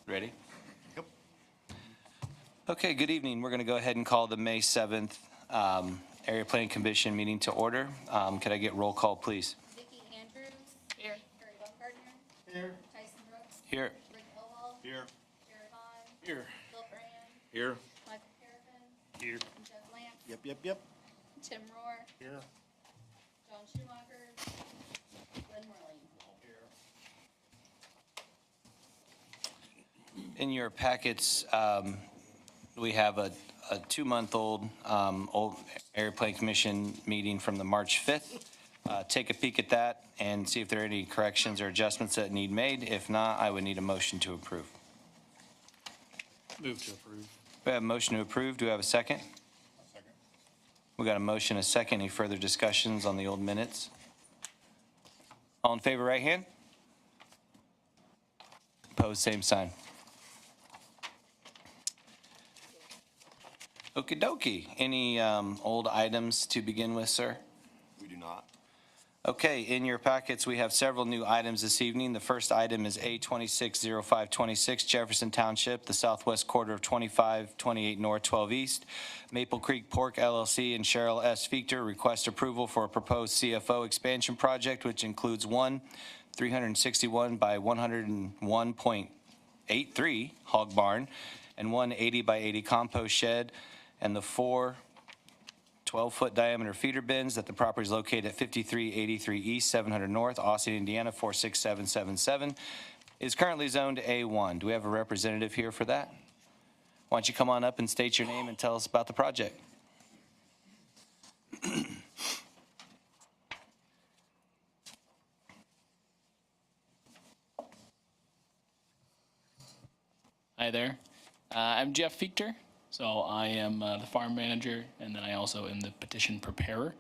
Ready? Yep. Okay, good evening. We're going to go ahead and call the May 7th Area Planning Commission meeting to order. Could I get roll call, please? Vicki Andrews. Here. Harry Baumgartner. Here. Tyson Brooks. Here. Rick Elwell. Here. Jared Vaughn. Here. Phil Brand. Here. Michael Carrigan. Here. Jeff Lance. Yep. Tim Rohr. Here. John Schumacher. Glenn Morley. In your packets, we have a 2-month-old old Area Planning Commission meeting from the March 5th. Take a peek at that and see if there are any corrections or adjustments that need made. If not, I would need a motion to approve. Move to approve. We have a motion to approve. Do we have a second? Second. We got a motion, a second. Any further discussions on the old minutes? All in favor, right hand? Opposed, same sign. Okie dokie. Any old items to begin with, sir? We do not. Okay, in your packets, we have several new items this evening. The first item is A260526, Jefferson Township, the southwest quarter of 2528 North 12 East. Maple Creek Pork LLC and Cheryl S. Fichter request approval for a proposed CFO expansion project, which includes one 361 by 101.83 hog barn and one 80 by 80 compost shed, and the 4 12-foot diameter feeder bins that the property is located at 5383 East, 700 North, Austin, Indiana, 46777, is currently zoned A1. Do we have a representative here for that? Why don't you come on up and state your name and tell us about the project? Hi there. I'm Jeff Fichter. So I am the farm manager, and then I also am the petition preparer.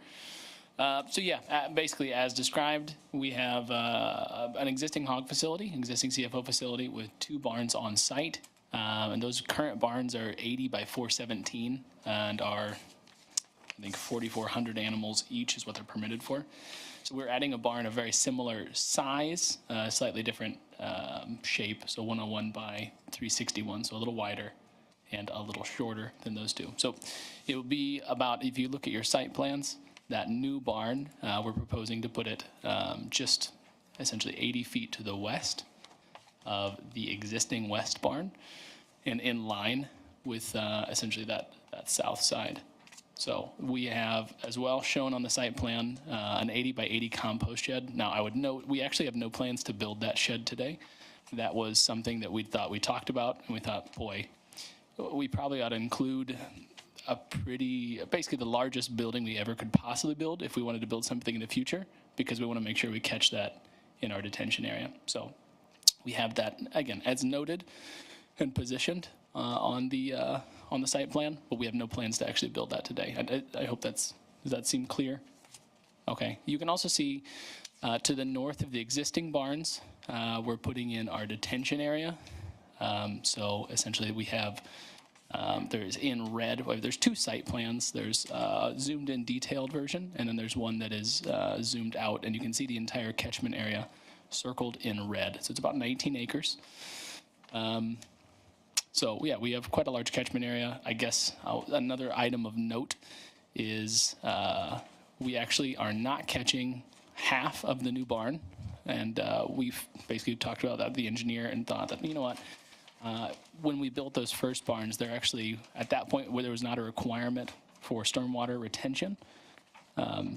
Basically as described, we have an existing hog facility, existing CFO facility with 2 barns on site. And those current barns are 80 by 417 and are, I think, 4,400 animals each is what they're permitted for. So we're adding a barn of very similar size, slightly different shape. So 101 by 361, so a little wider and a little shorter than those two. So it will be about, if you look at your site plans, that new barn, we're proposing to put it just essentially 80 feet to the west of the existing west barn and in line with essentially that south side. So we have as well shown on the site plan an 80 by 80 compost shed. Now I would note we actually have no plans to build that shed today. That was something that we talked about, and we thought, boy, we probably ought to include basically the largest building we ever could possibly build if we wanted to build something in the future, because we want to make sure we catch that in our detention area. So we have that, again, as noted and positioned on the site plan, but we have no plans to actually build that today. I hope does that seem clear? Okay. You can also see to the north of the existing barns, we're putting in our detention area. So essentially we have, there's in red, there's 2 site plans. There's a zoomed in detailed version, and then there's one that is zoomed out, and you can see the entire catchment area circled in red. So it's about 19 acres. So yeah, we have quite a large catchment area. I guess another item of note is we actually are not catching half of the new barn. And we've basically talked about that, the engineer, and thought that, you know what, when we built those first barns, they're actually at that point where there was not a requirement for stormwater retention.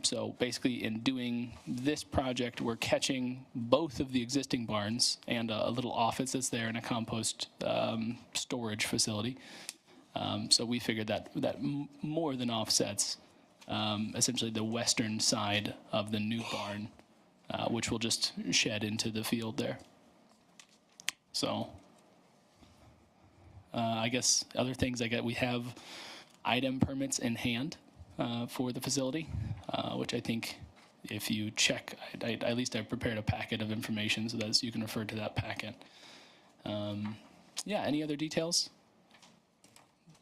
So basically in doing this project, we're catching both of the existing barns and a little office that's there and a compost storage facility. So we figured that more than offsets essentially the western side of the new barn, which will just shed into the field there. So I guess other things we have item permits in hand for the facility, which I think if you check, at least I've prepared a packet of information so that you can refer to that packet. Yeah, any other details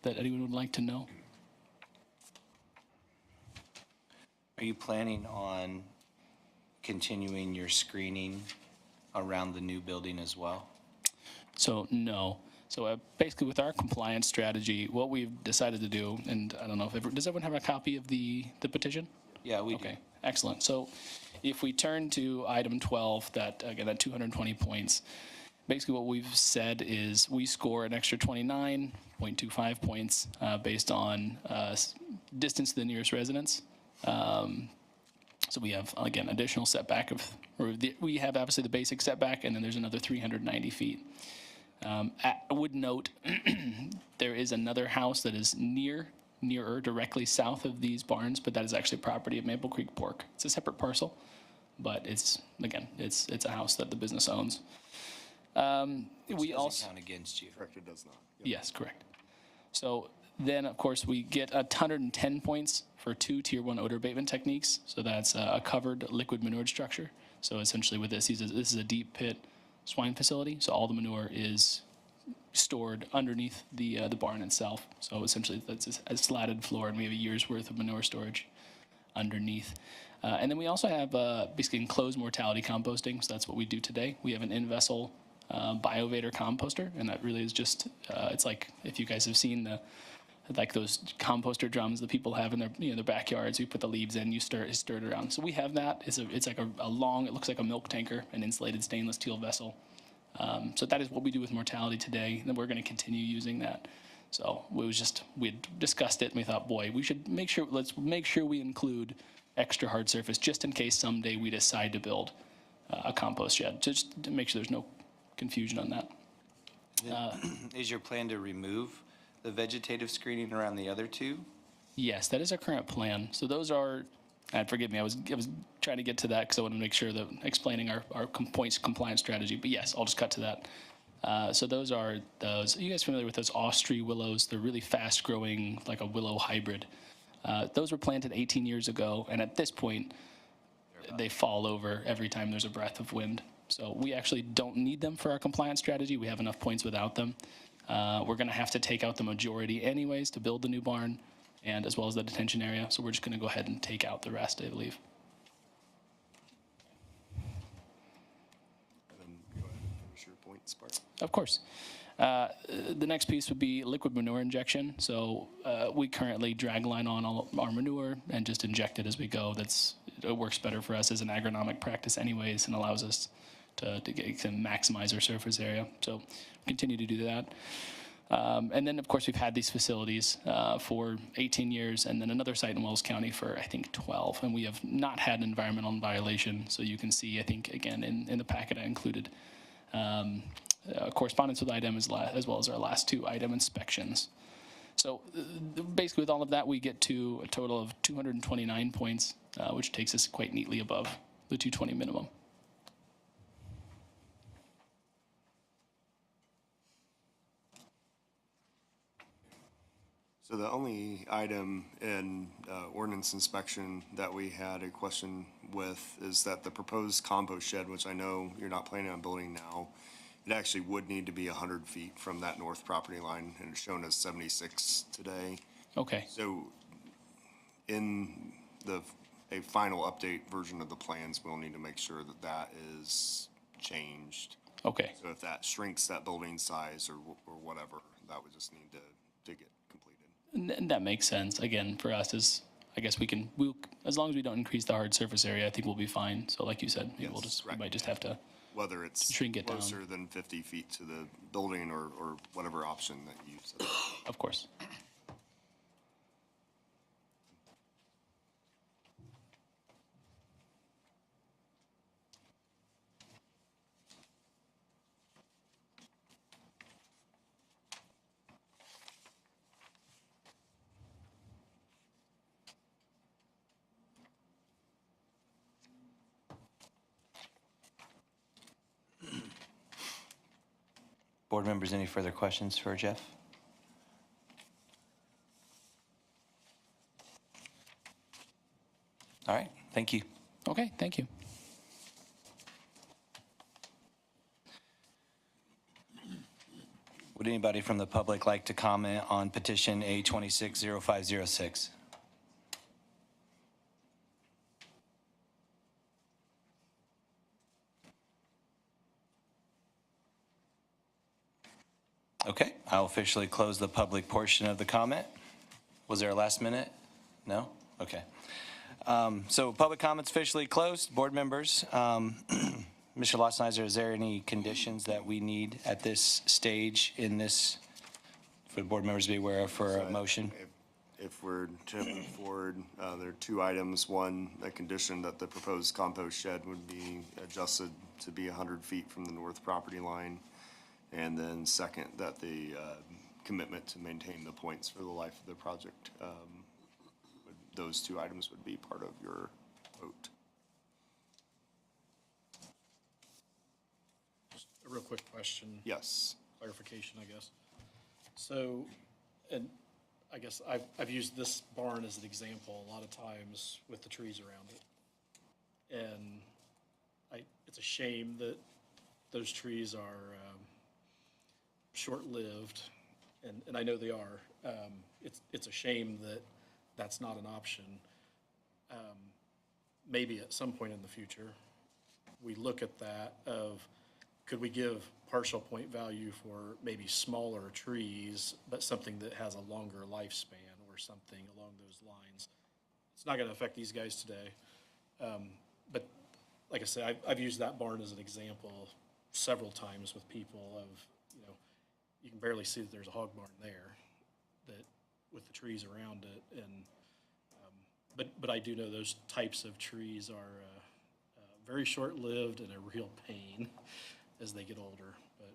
that anyone would like to know? Are you planning on continuing your screening around the new building as well? So no. So basically, with our compliance strategy, what we've decided to do, and I don't know if does everyone have a copy of the petition? Yeah, we do. Okay, excellent. So if we turn to item 12, that again, that 220 points, basically what we've said is we score an extra 29.25 points based on distance to the nearest residence. So we have, again, additional setback of, we have obviously the basic setback, and then there's another 390 feet. I would note there is another house that is nearer, directly south of these barns, but that is actually property of Maple Creek Pork. It's a separate parcel, but it's, again, it's a house that the business owns. We also Doesn't count against you. Correct, it does not. Yes, correct. So then, of course, we get 110 points for 2 Tier 1 odor abatement techniques. So that's a covered liquid manure structure. So essentially with this is a deep pit swine facility. So all the manure is stored underneath the barn itself. So essentially that's a slatted floor, and we have a year's worth of manure storage underneath. And then we also have basically enclosed mortality composting. So that's what we do today. We have an in-vessel BioVator composter, and that really is just it's like if you guys have seen like those composter drums that people have in their their backyards. You put the leaves in, you stir it around. So we have that. It's like a long, it looks like a milk tanker, an insulated stainless steel vessel. So that is what we do with mortality today, and we're going to continue using that. So we had discussed it, and we thought, boy, let's make sure we include extra hard surface just in case someday we decide to build a compost shed, just to make sure there's no confusion on that. Is your plan to remove the vegetative screening around the other two? Yes, that is our current plan. So those are, and forgive me, I was trying to get to that because I want to make sure that explaining our points compliance strategy. But yes, I'll just cut to that. So those are those. Are you guys familiar with those Austree willows? They're really fast growing, like a willow hybrid. Those were planted 18 years ago, and at this point, they fall over every time there's a breath of wind. So we actually don't need them for our compliance strategy. We have enough points without them. We're going to have to take out the majority anyways to build the new barn, and as well as the detention area. So we're just going to go ahead and take out the rest, I believe. And then go ahead and finish your points part. Of course. The next piece would be liquid manure injection. So we currently drag line on all our manure and just inject it as we go. It works better for us as an agronomic practice anyways, and allows us to maximize our surface area. So continue to do that. And then, of course, we've had these facilities for 18 years, and then another site in Wells County for, I think, 12. And we have not had an environmental violation. So you can see, I think, again, in the packet I included correspondence with item as well as our last 2 item inspections. So basically with all of that, we get to a total of 229 points, which takes us quite neatly above the 220 minimum. So the only item in ordinance inspection that we had a question with is that the proposed compost shed, which I know you're not planning on building now, it actually would need to be 100 feet from that north property line, and it's shown as 76 today. Okay. So in a final update version of the plans, we'll need to make sure that that is changed. Okay. So if that shrinks that building size or whatever, that would just need to get completed. And that makes sense. Again, for us, is I guess we'll as long as we don't increase the hard surface area, I think we'll be fine. So like you said, maybe we Right. might just have to. Whether it's Shrink it down. closer than 50 feet to the building or whatever option that you said. Of course. Board members, any further questions for Jeff? All right, thank you. Okay, thank you. Would anybody from the public like to comment on petition A260506? Okay, I'll officially close the public portion of the comment. Was there a last minute? No? Okay. So public comment's officially closed. Board members, Mr. Lossenizer, is there any conditions that we need at this stage in this, for the board members to be aware of for a motion? If we're to move forward, there are two items. One, a condition that the proposed compost shed would be adjusted to be 100 feet from the north property line. And then second, that the commitment to maintain the points for the life of the project, those two items would be part of your vote. A real quick question, Yes. clarification, I guess. So, and I guess I've used this barn as an example a lot of times with the trees around it. And it's a shame that those trees are short-lived, and I know they are. It's a shame that that's not an option. Maybe at some point in the future, we look at that of, could we give partial point value for maybe smaller trees, but something that has a longer lifespan or something along those lines? It's not gonna affect these guys today. But like I said, I've used that barn as an example several times with people of, you can barely see that there's a hog barn there, that with the trees around it, and but I do know those types of trees are very short-lived and a real pain as they get older. But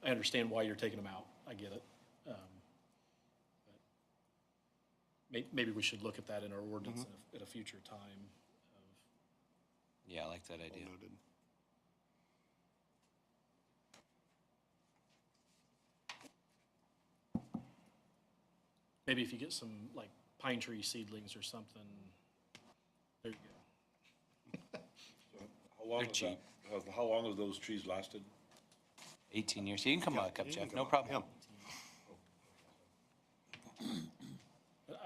I understand why you're taking them out. I get it. But maybe we should look at that in our ordinance at a future time. Yeah, I like that idea. Noted. Maybe if you get some like pine tree seedlings or something, there you go. How long They're is that? How long have those trees lasted? 18 years. You can come back up, Jeff, no problem.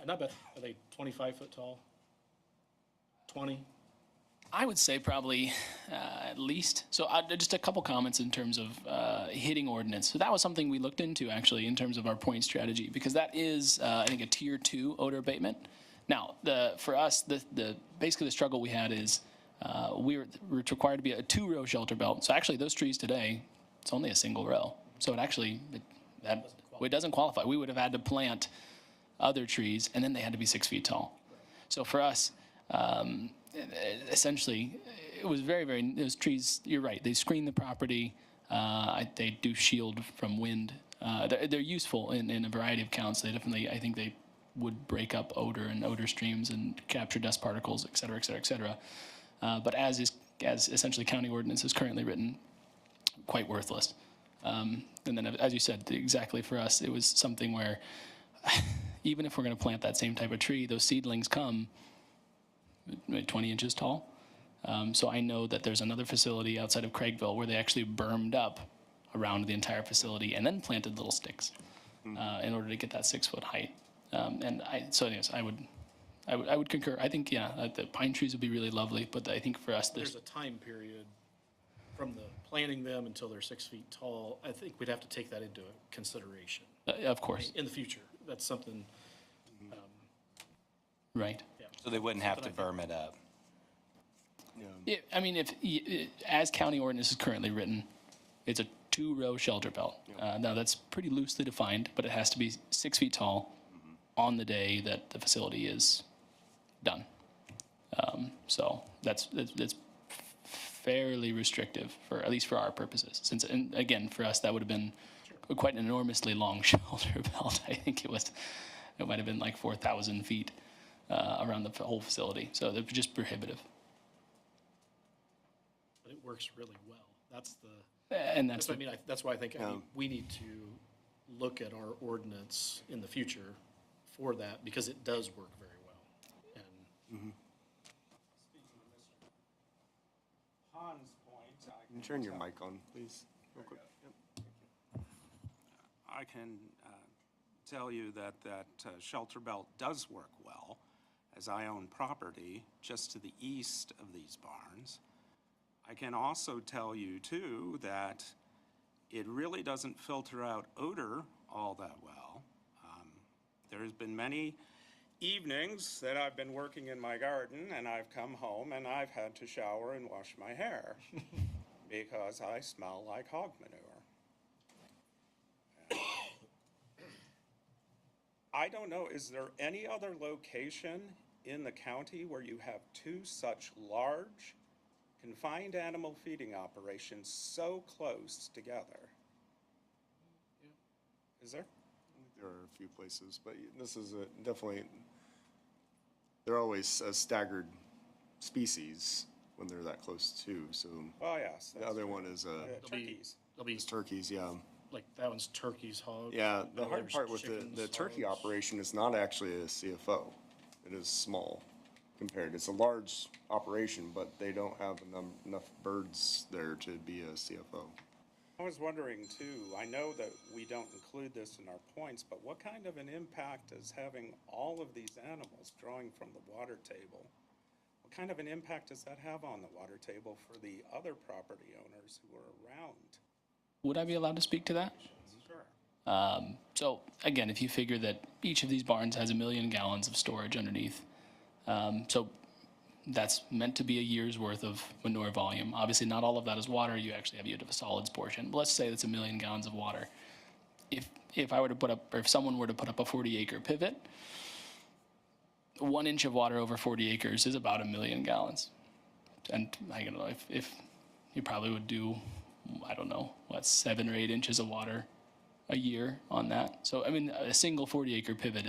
Not bad. Are they 25 foot tall? 20? I would say probably at least. So just a couple comments in terms of hitting ordinance. So that was something we looked into actually in terms of our point strategy, because that is I think a tier 2 odor abatement. Now for us basically the struggle we had is we're required to be a 2-row shelter belt. So actually those trees today, it's only a single row. So it doesn't qualify. We would have had to plant other trees, and then they had to be 6 feet tall. So for us, essentially, it was those trees, you're right, they screen the property. They do shield from wind. They're useful in a variety of counts. They definitely, I think they would break up odor and odor streams and capture dust particles, et cetera, et cetera, et cetera. But as essentially county ordinance is currently written, quite worthless. And then, as you said, exactly for us, it was something where even if we're going to plant that same type of tree, those seedlings come 20 inches tall. So I know that there's another facility outside of Craigville where they actually bermed up around the entire facility and then planted little sticks in order to get that 6 foot height. So anyways, I would concur. I think, the pine trees would be really lovely, but I think for us, There's a time period from the planting them until they're 6 feet tall. I think we'd have to take that into consideration of course, in the future. That's something, right. So they wouldn't have to berm it up. Yeah, I mean, as county ordinance is currently written, it's a 2-row shelter belt. Now that's pretty loosely defined, but it has to be 6 feet tall on the day that the facility is done. So that's fairly restrictive at least for our purposes. And again, for us, that would have been quite an enormously long shelter belt. I think it might have been like 4,000 feet around the whole facility. So they're just prohibitive. but it works really well. That's And what I mean. That's why I think we need to look at our ordinance in the future for that, because it does work very well. And Han's point, Can you turn your mic on, please? Real quick. Yep. I can tell you that shelter belt does work well, as I own property just to the east of these barns. I can also tell you, too, that it really doesn't filter out odor all that well. There's been many evenings that I've been working in my garden and I've come home and I've had to shower and wash my hair because I smell like hog manure. I don't know, is there any other location in the county where you have two such large confined animal feeding operations so close together? Is there? There are a few places, but this is definitely, they're always a staggered species when they're that close too, so. Oh, yes. The other one is Turkeys. There'll be, turkeys, yeah. like, that one's turkeys, hogs. Yeah, the and hard there's part with chickens, the turkey hogs. operation is not actually a CFO. It is small compared. It's a large operation, but they don't have enough birds there to be a CFO. I was wondering too, I know that we don't include this in our points, but what kind of an impact does having all of these animals drawing from the water table, what kind of an impact does that have on the water table for the other property owners who are around? Would I be allowed to speak to that? Sure. So again, if you figure that each of these barns has 1 million gallons of storage underneath, so that's meant to be a year's worth of manure volume. Obviously, not all of that is water. You actually have a solids portion. But let's say that's 1 million gallons of water. If I were to put up, or if someone were to put up a 40-acre pivot, 1 inch of water over 40 acres is about 1 million gallons. And I don't know if you probably would do, I don't know, 7 or 8 inches of water a year on that. So I mean, a single 40-acre pivot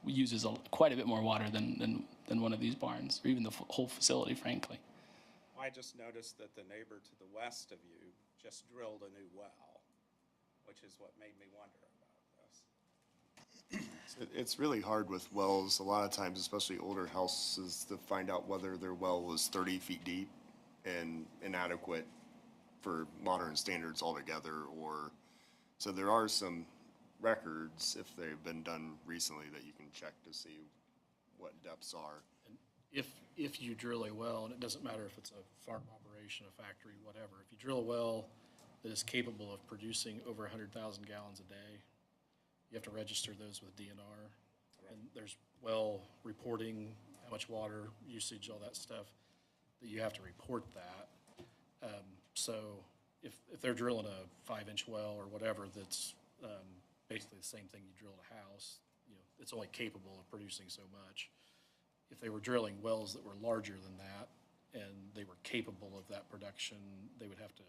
uses quite a bit more water than one of these barns, or even the whole facility, frankly. I just noticed that the neighbor to the west of you just drilled a new well, which is what made me wonder about this. It's really hard with wells, a lot of times, especially older houses, to find out whether their well was 30 feet deep and inadequate for modern standards altogether, or, so there are some records, if they've been done recently, that you can check to see what depths are. If you drill a well, and it doesn't matter if it's a farm operation, a factory, whatever, if you drill a well that is capable of producing over 100,000 gallons a day, you have to register those with DNR. And there's well reporting, how much water usage, all that stuff, that you have to report that. So if they're drilling a 5-inch well or whatever, that's basically the same thing you drill at a house, it's only capable of producing so much. If they were drilling wells that were larger than that and they were capable of that production, they would have to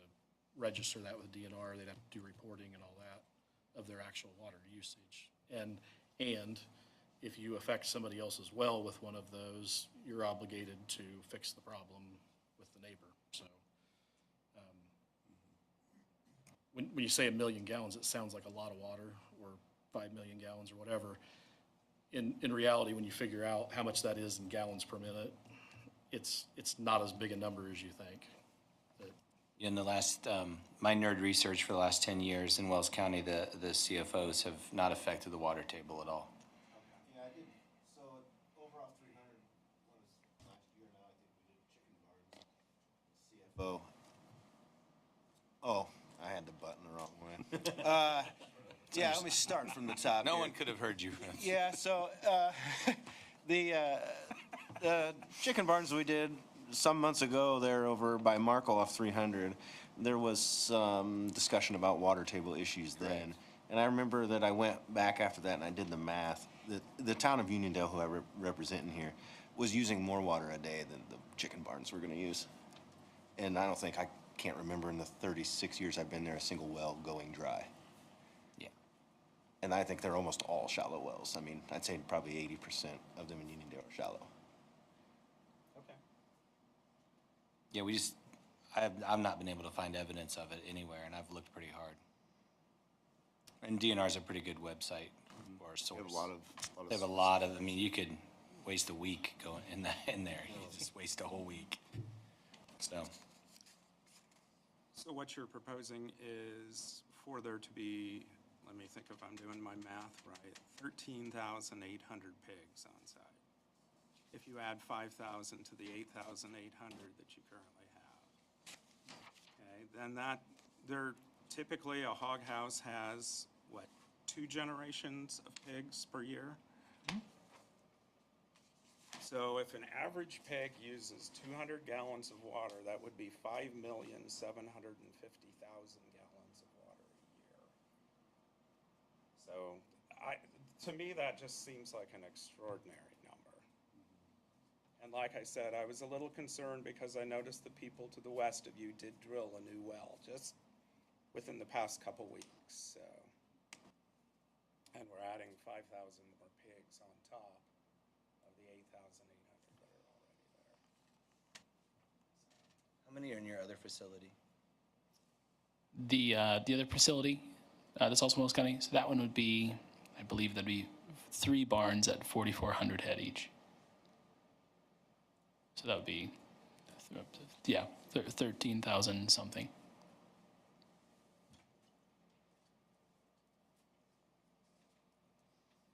register that with DNR. They'd have to do reporting and all that of their actual water usage. And if you affect somebody else's well with one of those, you're obligated to fix the problem with the neighbor. So when you say 1 million gallons, it sounds like a lot of water, or 5 million gallons or whatever. In reality, when you figure out how much that is in gallons per minute, it's not as big a number as you think. In the last, my nerd research for the last 10 years in Wells County, the CFOs have not affected the water table at all. Yeah, I did, so overall 300, what was last year now, I think we did chicken barns, CFO. Oh, I had the button the wrong way. Yeah, let me start from the top No here. one could have heard you. Yeah, so, the chicken barns we did some months ago there over by Markle off 300, there was some discussion about water table issues then. And I remember that I went back after that and I did the math. The town of Uniondale, who I represent in here, was using more water a day than the chicken barns were gonna use. And I can't remember in the 36 years I've been there, a single well going dry. Yeah. And I think they're almost all shallow wells. I mean, I'd say probably 80% of them in Uniondale are shallow. Okay. Yeah, I've not been able to find evidence of it anywhere, and I've looked pretty hard. And DNR's a pretty good website or We source. have a lot of. They have a lot of, I mean, you could waste a week going in there. You just waste a whole week. So what you're proposing is for there to be, let me think if I'm doing my math right, 13,800 pigs on site. If you add 5,000 to the 8,800 that you currently have. Okay, then they're typically a hog house has, what, 2 generations of pigs per year? So if an average pig uses 200 gallons of water, that would be 5,750,000 gallons of water a year. So to me, that just seems like an extraordinary number. And like I said, I was a little concerned because I noticed the people to the west of you did drill a new well just within the past couple weeks, so. And we're adding 5,000 more pigs on top of the 8,800 that are already there. How many are in your other facility? The other facility, that's also Willis County, so that one would be, I believe that'd be 3 barns at 4,400 head each. So that would be, 13,000 something.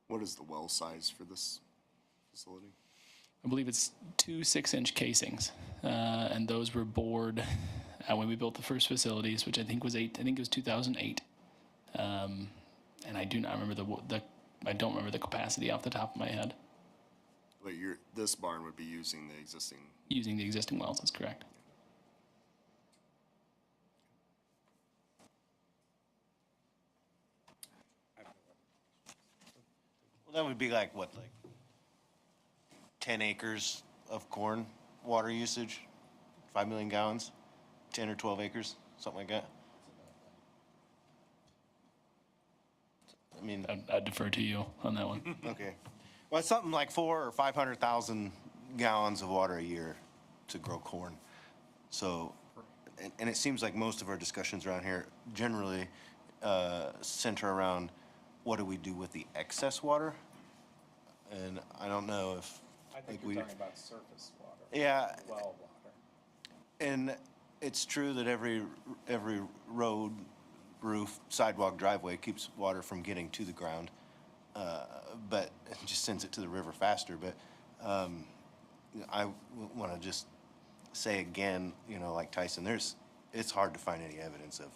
What is the well size for this facility? I believe it's 2 6-inch casings, and those were bored when we built the first facilities, which I think was 2008. And I do not remember I don't remember the capacity off the top of my head. But this barn would be using the existing. Using the existing wells, that's correct. Well, that would be like, what, like 10 acres of corn water usage, 5 million gallons, 10 or 12 acres, something like that? I mean, I'd defer to you on that one. okay. Well, it's something like 400,000 or 500,000 gallons of water a year to grow corn. So, and it seems like most of our discussions around here generally center around what do we do with the excess water? And I don't know if. I think we- you're talking about surface water. Yeah, Well water. and it's true that every road, roof, sidewalk, driveway keeps water from getting to the ground, but it just sends it to the river faster. But I want to just say again, like Tyson, it's hard to find any evidence of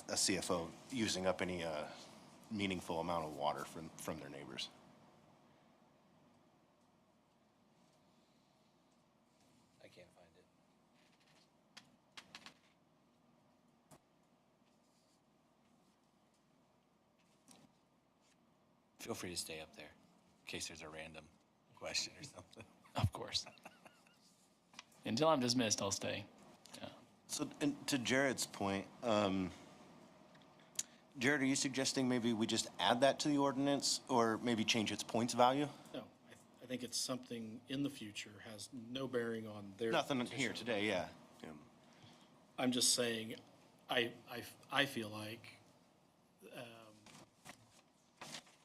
a CFO using up any meaningful amount of water from their neighbors. I can't find it. Feel free to stay up there in case there's a random question or something. Of course. Until I'm dismissed, I'll stay. Yeah. So, and to Jared's point, Jared, are you suggesting maybe we just add that to the ordinance or maybe change its points value? No, I think it's something in the future, has no bearing on their. Nothing here petition. today, yeah. I'm just saying, I feel like,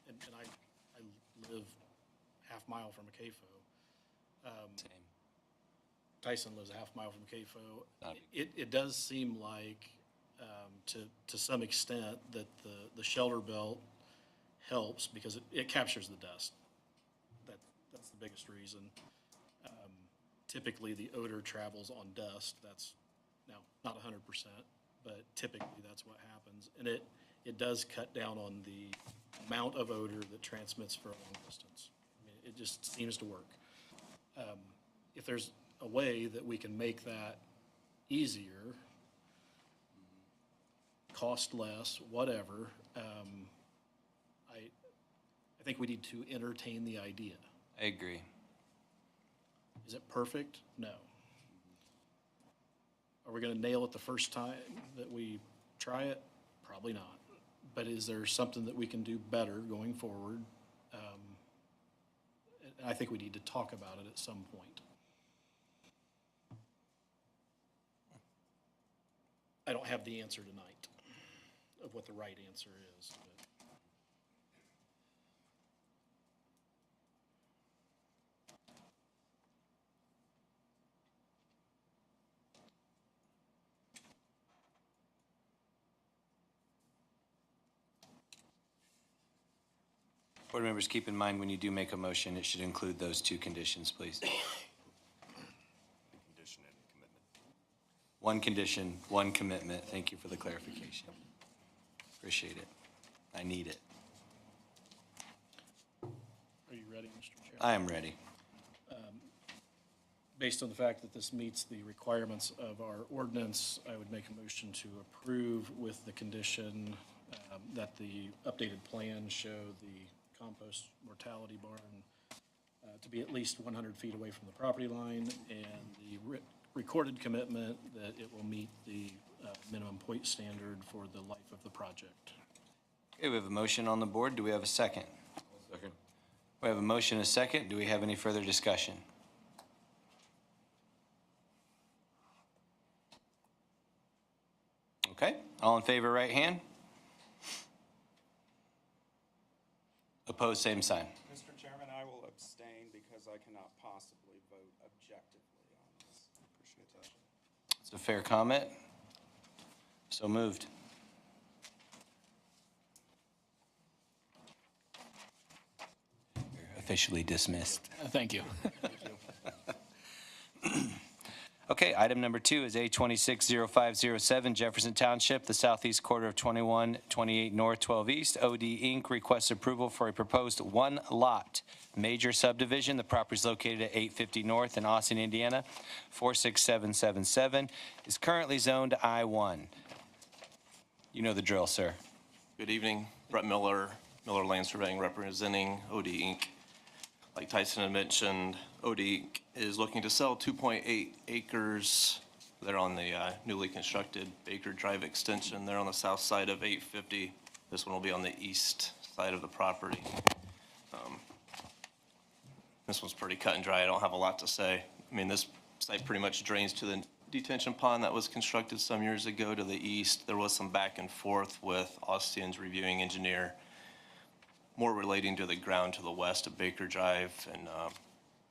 and I live half mile from a CAFO. Same. Tyson lives a half mile from CAFO. Not- It does seem like, to some extent, that the shelter belt helps because it captures the dust. That's the biggest reason. Typically, the odor travels on dust. That's, now, not 100%, but typically that's what happens. And it does cut down on the amount of odor that transmits for a long distance. I mean, it just seems to work. If there's a way that we can make that easier, cost less, whatever, I think we need to entertain the idea. I agree. Is it perfect? No. Are we gonna nail it the first time that we try it? Probably not. But is there something that we can do better going forward? And I think we need to talk about it at some point. I don't have the answer tonight of what the right answer is, but. Board members, keep in mind when you do make a motion, it should include those 2 conditions, please. Condition and commitment. One condition, one commitment. Thank you for the clarification. Appreciate it. I need it. Are you ready, Mr. Chair? I am ready. Based on the fact that this meets the requirements of our ordinance, I would make a motion to approve with the condition that the updated plans show the compost mortality barn to be at least 100 feet away from the property line, and the recorded commitment that it will meet the minimum point standard for the life of the project. Okay, we have a motion on the board. Do we have a second? Second. We have a motion and a second. Do we have any further discussion? Okay, all in favor, right hand. Opposed, same sign. Mr. Chairman, I will abstain because I cannot possibly vote objectively on this. Appreciate that. It's a fair comment. So moved. You're officially dismissed. Thank you. Okay, item number 2 is A260507, Jefferson Township, the southeast quarter of 2128 North 12 East. OD Inc. requests approval for a proposed one-lot major subdivision. The property is located at 850 North in Austin, Indiana, 46777. Is currently zoned I-1. You know the drill, sir. Good evening, Brett Miller, Miller Land Surveying, representing OD Inc. Like Tyson had mentioned, OD Inc. is looking to sell 2.8 acres. They're on the newly constructed Baker Drive extension. They're on the south side of 850. This one will be on the east side of the property. This one's pretty cut and dry. I don't have a lot to say. I mean, this site pretty much drains to the detention pond that was constructed some years ago to the east. There was some back and forth with Austin's reviewing engineer, more relating to the ground to the west of Baker Drive, and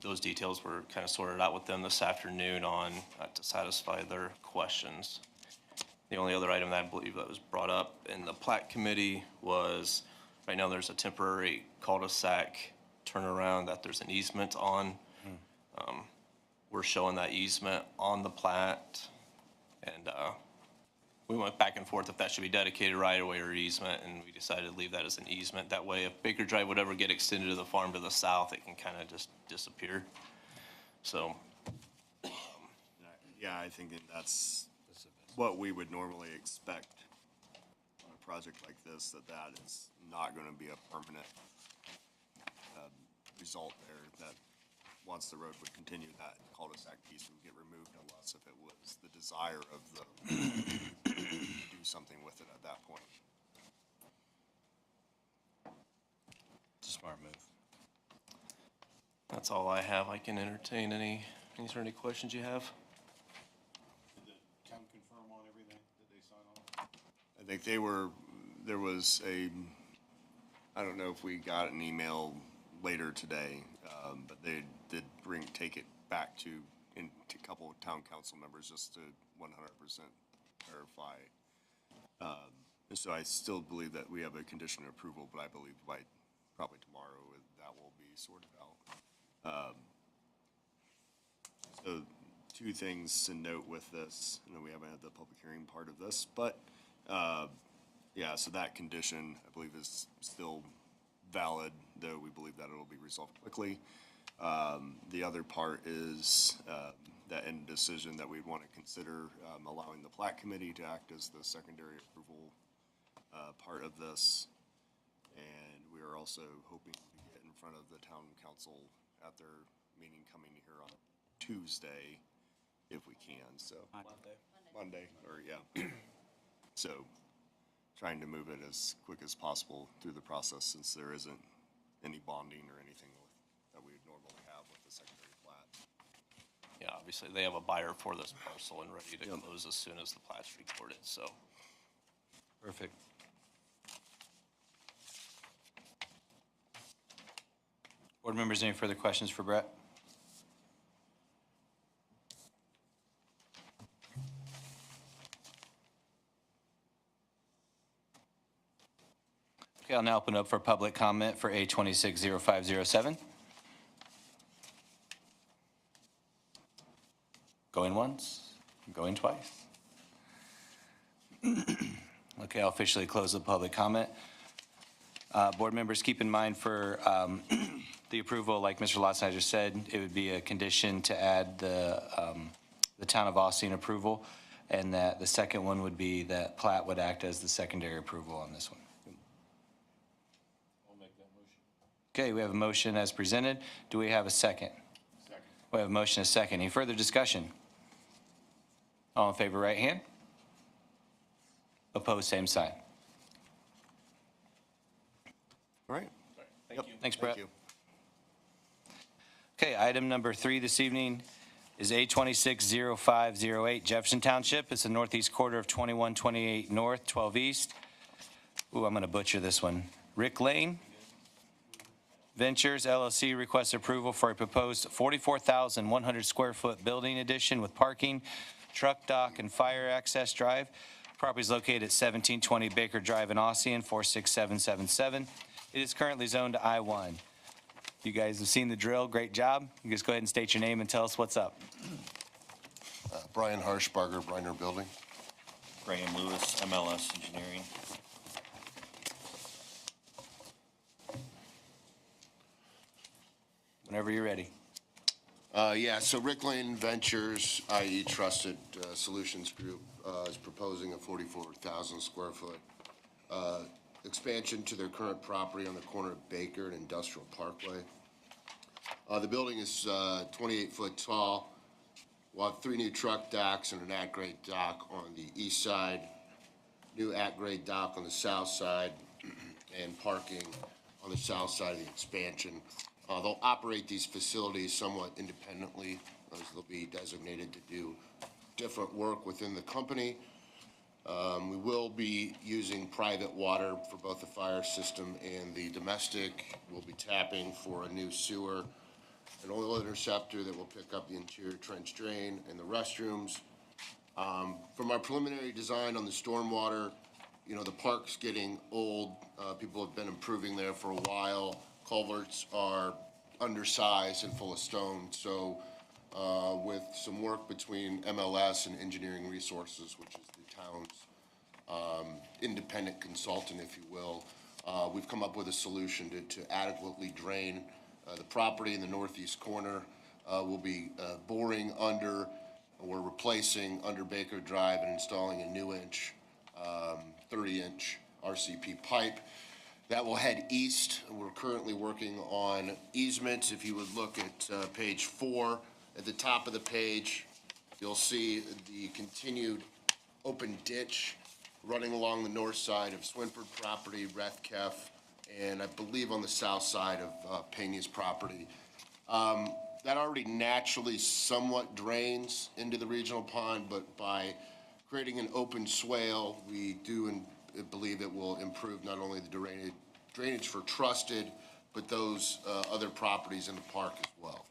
those details were kind of sorted out with them this afternoon on to satisfy their questions. The only other item that I believe that was brought up in the plat committee was, right now there's a temporary cul-de-sac turnaround that there's an easement on. We're showing that easement on the plat, and we went back and forth if that should be dedicated right away or easement, and we decided to leave that as an easement. That way, if Baker Drive would ever get extended to the farm to the south, it can kind of just disappear. So, Yeah, I think that that's what we would normally expect on a project like this, that is not going to be a permanent result there, that once the road would continue, that cul-de-sac piece would get removed unless if it was the desire of the to do something with it at that point. It's a smart move. that's all I have. I can entertain any questions you have? Did the town confirm on everything? Did they sign off? I think there was I don't know if we got an email later today, but they did take it back to a couple of town council members just to 100% verify. And so I still believe that we have a condition of approval, but I believe by probably tomorrow that will be sorted out. So two things to note with this. I know we haven't had the public hearing part of this, but yeah, so that condition I believe is still valid, though we believe that it'll be resolved quickly. The other part is that in decision that we'd want to consider allowing the plat committee to act as the secondary approval part of this. And we are also hoping to get in front of the town council at their meeting coming here on Tuesday, if we can, so. Monday, or yeah. So, trying to move it as quick as possible through the process, since there isn't any bonding or anything that we would normally have with the secondary plat. Yeah, obviously, they have a buyer for this parcel and ready to close as soon as the plat's recorded, so. Perfect. Board members, any further questions for Brett? Okay, I'll now open up for public comment for A260507. Going once, going twice. Okay, I'll officially close the public comment. Board members, keep in mind for the approval, like Mr. Lotzheiser said, it would be a condition to add the town of Austin approval, and that the second one would be that plat would act as the secondary approval on this one. I'll make that motion. Okay, we have a motion as presented. Do we have a second? Second. We have a motion and a second. Any further discussion? All in favor, right hand. Opposed, same sign. All right. Thank you. Thanks, Brett. Thank you. Okay, item number 3 this evening is A260508 Jefferson Township. It's the northeast quarter of 2128 North, 12 East. Ooh, I'm going to butcher this one. Rick Lane Ventures LLC requests approval for a proposed 44,100 square foot building addition with parking, truck dock, and fire access drive. Property is located at 1720 Baker Drive in Ossian, 46777. It is currently zoned to I-1. You guys have seen the drill. Great job. You just go ahead and state your name and tell us what's up. Brian Harshbarger, Briner Building. Graham Lewis, MLS Engineering. Whenever you're ready. Yeah, so Rick Lane Ventures, i.e. Trusted Solutions Group, is proposing a 44,000 square foot expansion to their current property on the corner of Baker and Industrial Parkway. The building is 28 foot tall. We'll have 3 new truck docks and an at-grade dock on the east side, new at-grade dock on the south side, and parking on the south side of the expansion. They'll operate these facilities somewhat independently, as they'll be designated to do different work within the company. We will be using private water for both the fire system and the domestic. We'll be tapping for a new sewer, an oil interceptor that will pick up the interior trench drain and the restrooms. From our preliminary design on the stormwater, you know, the park's getting old. People have been improving there for a while. Culverts are undersized and full of stone. So with some work between MLS and Engineering Resources, which is the town's independent consultant, if you will, we've come up with a solution to adequately drain the property in the northeast corner. We'll be boring under, we're replacing under Baker Drive and installing a new 30-inch RCP pipe. That will head east. We're currently working on easements. If you would look at page 4, at the top of the page, you'll see the continued open ditch running along the north side of Swinford property, Rethkef, and I believe on the south side of Pena's property. That already naturally somewhat drains into the regional pond, but by creating an open swale, we do believe it will improve not only the drainage for Trusted, but those other properties in the park as well.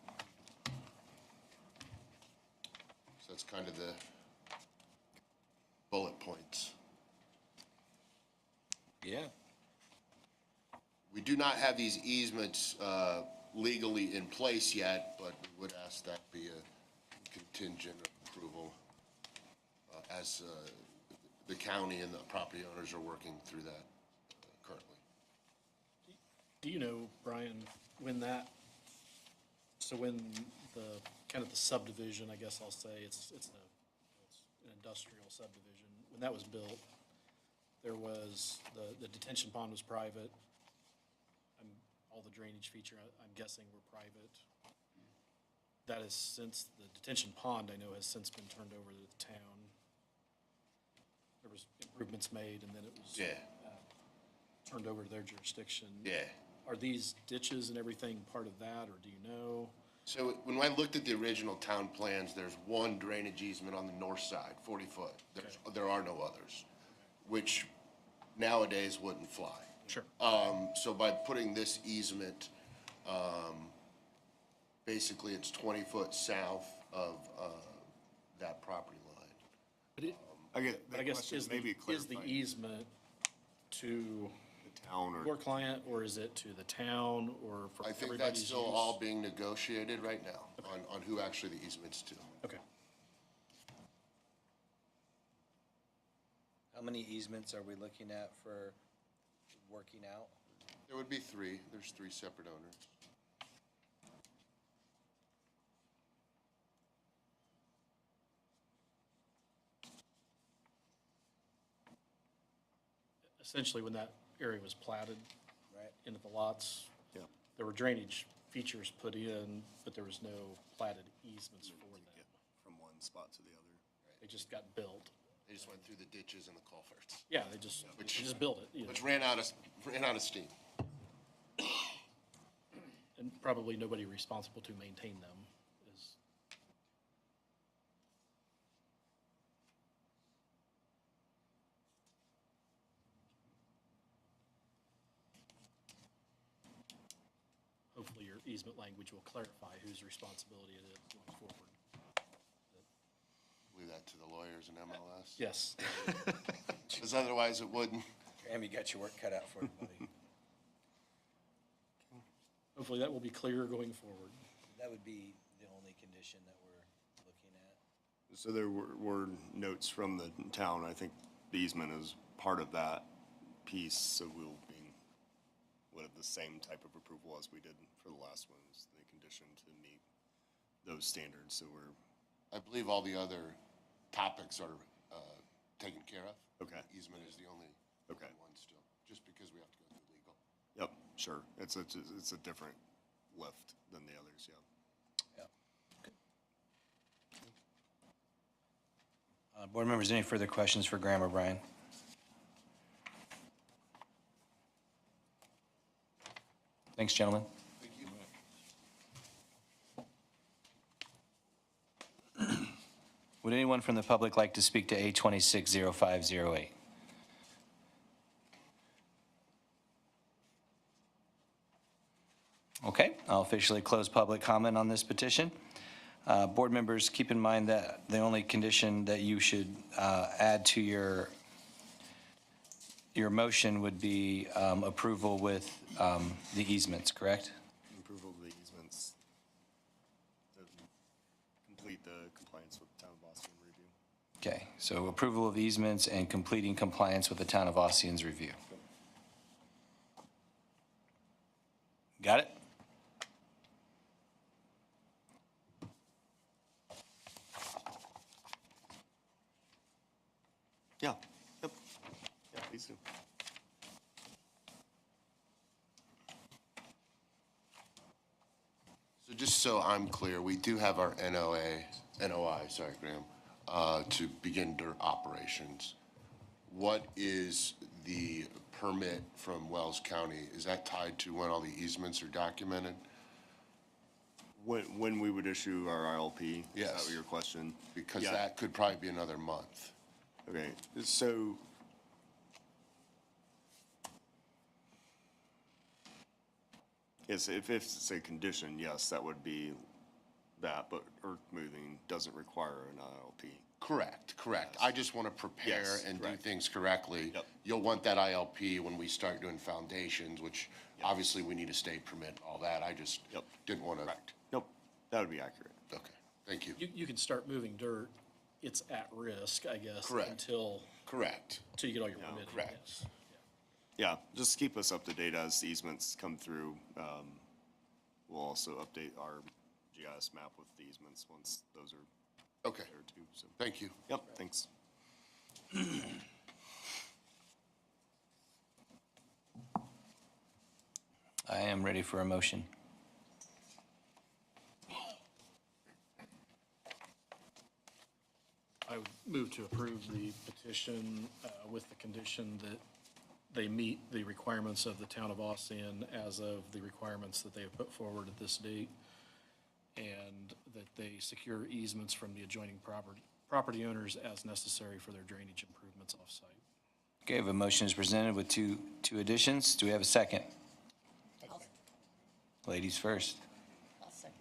So that's kind of the bullet points. Yeah. We do not have these easements legally in place yet, but we would ask that be a contingent approval as the county and the property owners are working through that currently. Do you know, Brian, when the kind of the subdivision, I guess I'll say, it's an industrial subdivision, when that was built, there was, the detention pond was private. All the drainage feature, I'm guessing, were private. That is since, the detention pond, I know, has since been turned over to the town. There was improvements made, and then it was turned over to their jurisdiction. Yeah. Are these ditches and everything part of that, or do you know? So when I looked at the original town plans, there's one drainage easement on the north side, 40 foot. There are no others, which nowadays wouldn't fly. Sure. So by putting this easement, basically it's 20 foot south of that property line. But it, I guess, is the easement to The town or your client, or is it to the town, or for I think everybody's that's still use? all being negotiated right now on who actually the easement's to. Okay. How many easements are we looking at for working out? There would be three. There's three separate owners. Essentially, when that area was platted Right. into the lots, Yeah. there were drainage features put in, but there was no platted easements for them. Get from one spot to the other. They just got built. They just went through the ditches and the culverts, Yeah, they just built it, you know. which ran out of steam. And probably nobody responsible to maintain them is. Hopefully your easement language will clarify whose responsibility it is going forward. Leave that to the lawyers and MLS. Yes. Because otherwise it wouldn't. Graham, you got your work cut out for you, buddy. Hopefully that will be clear going forward. That would be the only condition that we're looking at. So there were notes from the town. I think the easement is part of that piece, so would have the same type of approval as we did for the last one, is the condition to meet those standards, so we're, I believe all the other topics are taken care of. Okay. Easement is the only Okay. one still, just because we have to go through legal. Yep, sure. It's a different lift than the others, yeah. Board members, any further questions for Graham or Brian? Thanks, gentlemen. Thank you. Would anyone from the public like to speak to A260508? Okay, I'll officially close public comment on this petition. Board members, keep in mind that the only condition that you should add to your motion would be approval with the easements, correct? Approval of the easements. To complete the compliance with the town of Boston review. Okay, so approval of easements and completing compliance with the town of Ossian's review. Got it? Yeah, yep. Yeah, please do. So just so I'm clear, we do have our NOI, sorry, Graham, to begin dirt operations. What is the permit from Wells County? Is that tied to when all the easements are documented? When we would issue our ILP? Is Yes. that your question? Because Yeah. that could probably be another month. Okay, so. Yes, if it's a condition, yes, that would be that, but earth moving doesn't require an ILP. Correct. I just want to prepare Yes, and do correct. things correctly. Yep. You'll want that ILP when we start doing foundations, which obviously we need a state permit and all that. I just Yep. didn't want to. Correct. Nope, that would be accurate. Okay, thank you. You can start moving dirt. It's at risk, I guess. Correct. Until Correct. you get all your permitting. correct. yes. Yeah, just keep us up to date as the easements come through. We'll also update our GIS map with the easements once those are Okay, there too, so. thank you. Yep, thanks. I am ready for a motion. I would move to approve the petition with the condition that they meet the requirements of the town of Ossian as of the requirements that they have put forward at this date, and that they secure easements from the adjoining property owners as necessary for their drainage improvements off-site. Okay, I have a motion is presented with two additions. Do we have a second? Ladies first. I'll second.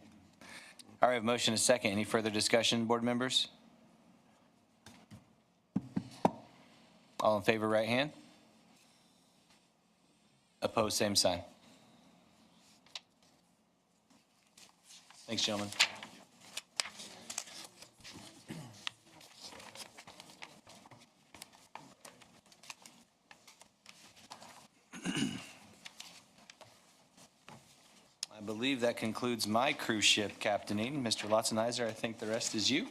All right, motion is second. Any further discussion, board members? All in favor, right hand. Opposed, same sign. Thanks, gentlemen. believe that concludes my cruise ship captaining. Mr. Lotzenizer, I think the rest is you.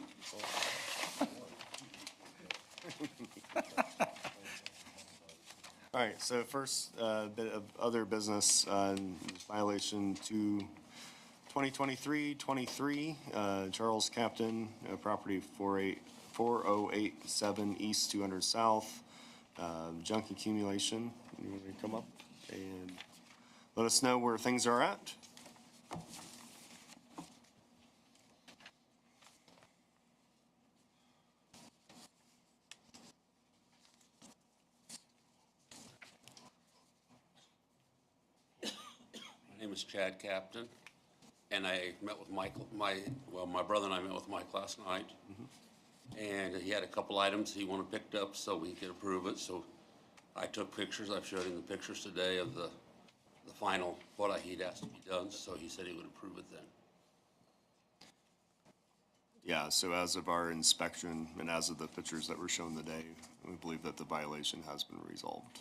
All right, so first bit of other business, violation to 2023-23, Charles Captain, property 4087 East 200 South, junk accumulation. You want me to come up and let us know where things are at? My name is Chad Captain, and I met with Michael, my brother and I met with Mike last night. And he had a couple items he wanted picked up so we could approve it, so I took pictures. I've showed him the pictures today of the final, what he'd asked to be done, so he said he would approve it then. Yeah, so as of our inspection and as of the pictures that were shown today, we believe that the violation has been resolved.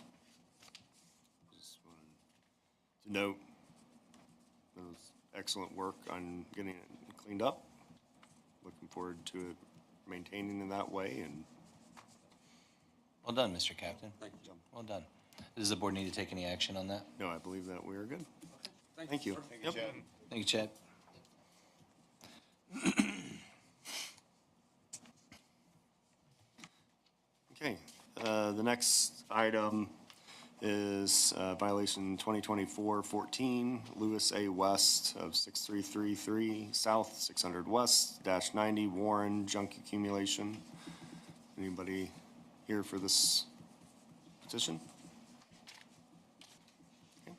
Just wanted to note, it was excellent work on getting it cleaned up. Looking forward to it maintaining in that way, and Well done, Mr. Captain. Thank you. Well done. Does the board need to take any action on that? no, I believe that we are good. Thank you. Yep. Thank you, Chad. Okay, the next item is violation 2024-14, Lewis A. West of 6333 South 600 West -90 Warren junk accumulation. Anybody here for this petition? Okay.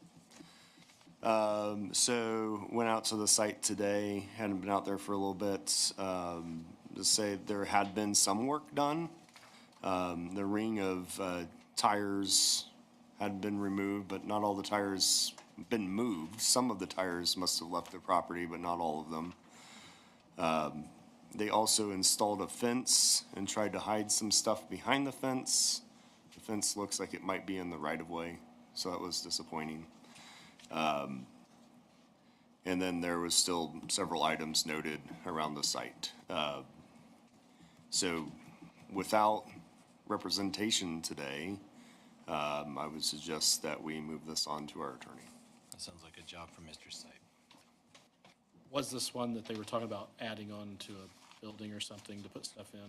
So went out to the site today, hadn't been out there for a little bit. To say there had been some work done. The ring of tires had been removed, but not all the tires been moved. Some of the tires must have left the property, but not all of them. They also installed a fence and tried to hide some stuff behind the fence. The fence looks like it might be in the right-of-way, so that was disappointing. And then there was still several items noted around the site. So without representation today, I would suggest that we move this on to our attorney. That sounds like a job for Mr. Sipe. Was this one that they were talking about adding on to a building or something to put stuff in?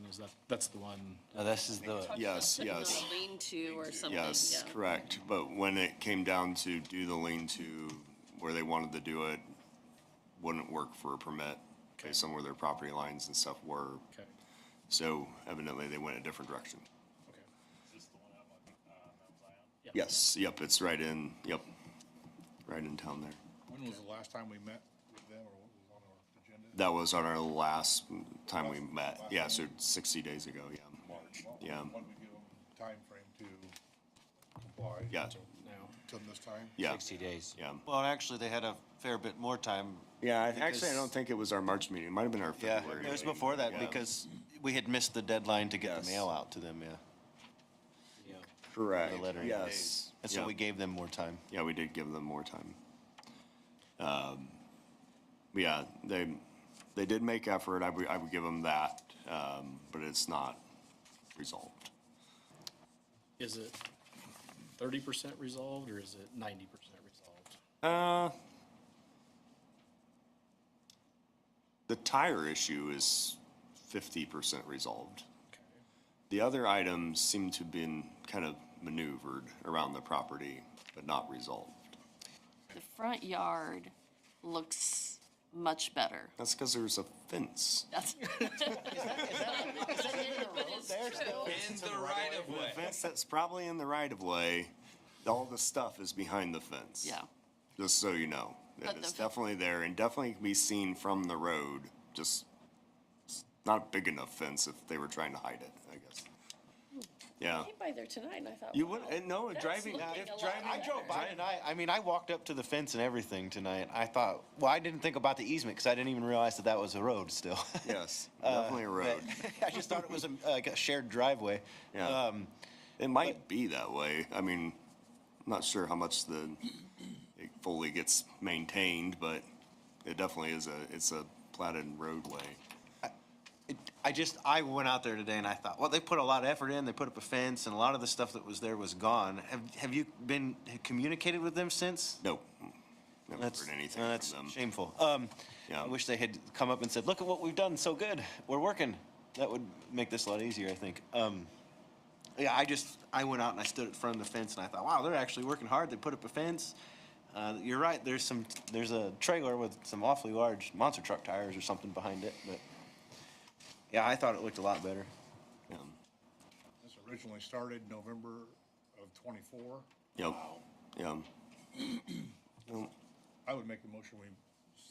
That's the one? No, this is the, Yes, yes, Lean-to or something, yes, yeah. correct. But when it came down to do the lean-to where they wanted to do it, wouldn't work for a permit based on where their property lines and stuff were. Okay, So evidently they went a different direction. okay. Yes, yep, it's right in, yep, right in town there. When was the last time we met with them, or what was on our agenda? That was on our last time we met. Yeah, so 60 days ago, yeah. March. Yeah. When we give them time frame to comply. Yeah. Now, Till this time? Yeah, 60 days. yeah. Well, actually, they had a fair bit more time. Yeah, actually, I Because- don't think it was our March meeting. It might have been our Yeah, February. it was meeting. before that Yeah. because we had missed the deadline to get Yes. the mail out to them, yeah. Correct, the letter. yes. And so Yeah. we gave them more time. Yeah, we did give them more time. Yeah, they did make effort. I would give them that, but it's not resolved. is it 30% resolved or is it 90% resolved? The tire issue is 50% resolved. Okay. The other items seem to have been kind of maneuvered around the property, but not resolved. The front yard looks much better. That's because there's a fence. That's. In the right of way. The fence that's probably in the right of way, all the stuff is behind the fence. Yeah. Just so you know, But it's the- definitely there and definitely can be seen from the road, just it's not a big enough fence if they were trying to hide it, I guess. Yeah. I came by there tonight and I thought. You would, wow, no, that's driving, looking if a lot driving. I drove by better. tonight. I mean, I walked up to the fence and everything tonight. I thought, well, I didn't think about the easement because I didn't even realize that that was a road still. Yes, definitely a road. I just thought it was like a shared driveway. Yeah. It might be that way. I mean, I'm not sure how much it fully gets maintained, but it definitely is it's a platted roadway. I went out there today and I thought, well, they put a lot of effort in, they put up a fence, and a lot of the stuff that was there was gone. Have you been communicated with them since? Nope, never That's, heard anything that's from them. shameful. Yeah. I wish they had come up and said, look at what we've done, so good, we're working. That would make this a lot easier, I think. Yeah, I went out and I stood in front of the fence and I thought, wow, they're actually working hard, they put up a fence. You're right, there's a trailer with some awfully large monster truck tires or something behind it, but, yeah, I thought it looked a lot better. Yeah. This originally started November of '24. Yep, yeah. I would make the motion, we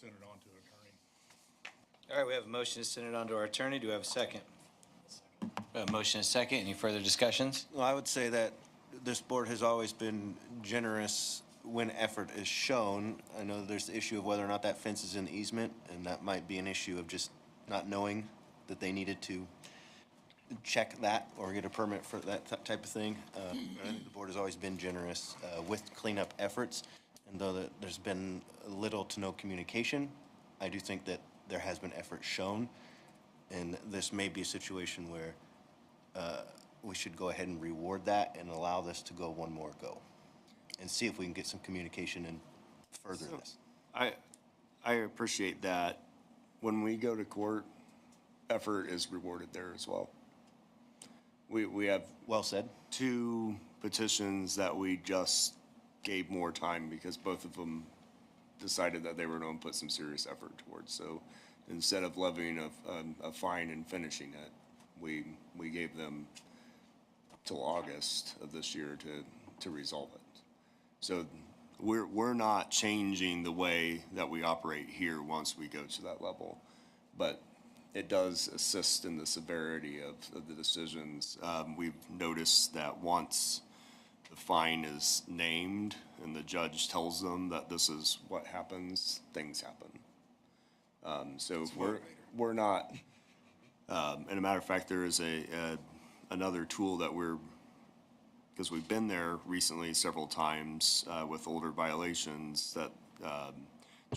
send it on to the attorney. All right, we have a motion to send it on to our attorney. Do we have a second? We have a motion and a second. Any further discussions? Well, I would say that this board has always been generous when effort is shown. I know there's the issue of whether or not that fence is in the easement, and that might be an issue of just not knowing that they needed to check that or get a permit for that type of thing. I think the board has always been generous with cleanup efforts, and though there's been little to no communication, I do think that there has been effort shown, and this may be a situation where we should go ahead and reward that and allow this to go one more go, and see if we can get some communication and further this. I appreciate that. When we go to court, effort is rewarded there as well. We have Well said. 2 petitions that we just gave more time because both of them decided that they were going to put some serious effort towards. So instead of levying a fine and finishing it, we gave them till August of this year to resolve it. So we're not changing the way that we operate here once we go to that level, but it does assist in the severity of the decisions. We've noticed that once the fine is named and the judge tells them that this is what happens, things happen. So we're not, and a matter of fact, there is another tool that because we've been there recently several times with older violations that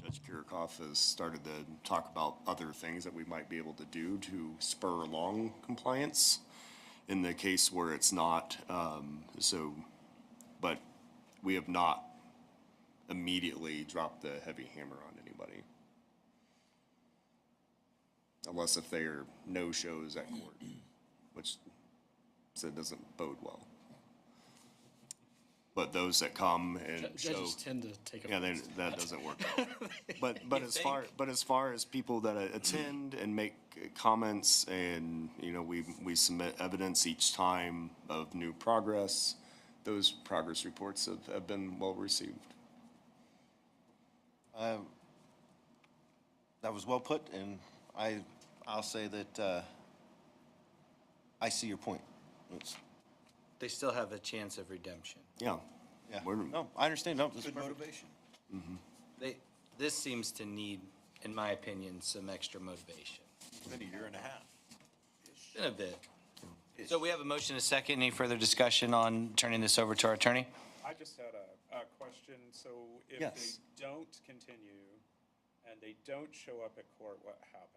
Judge Kirchhoff has started to talk about other things that we might be able to do to spur along compliance in the case where it's not, but we have not immediately dropped the heavy hammer on anybody. Unless if they are no-shows at court, which doesn't bode well. But those that come and show. Judges tend to take Yeah, offense. that doesn't work out. But as far as people that attend and make comments and, we submit evidence each time of new progress, those progress reports have been well received. That was well put, and I'll say that I see your point. They still have a chance of redemption. Yeah. Yeah. We're- No, I understand. No, this is Good perfect. motivation. This seems to need, in my opinion, some extra motivation. It's been a year and a half. It's been a bit. So we have a motion and a second. Any further discussion on turning this over to our attorney? I just had a question. So if Yes. they don't continue and they don't show up at court, what happens?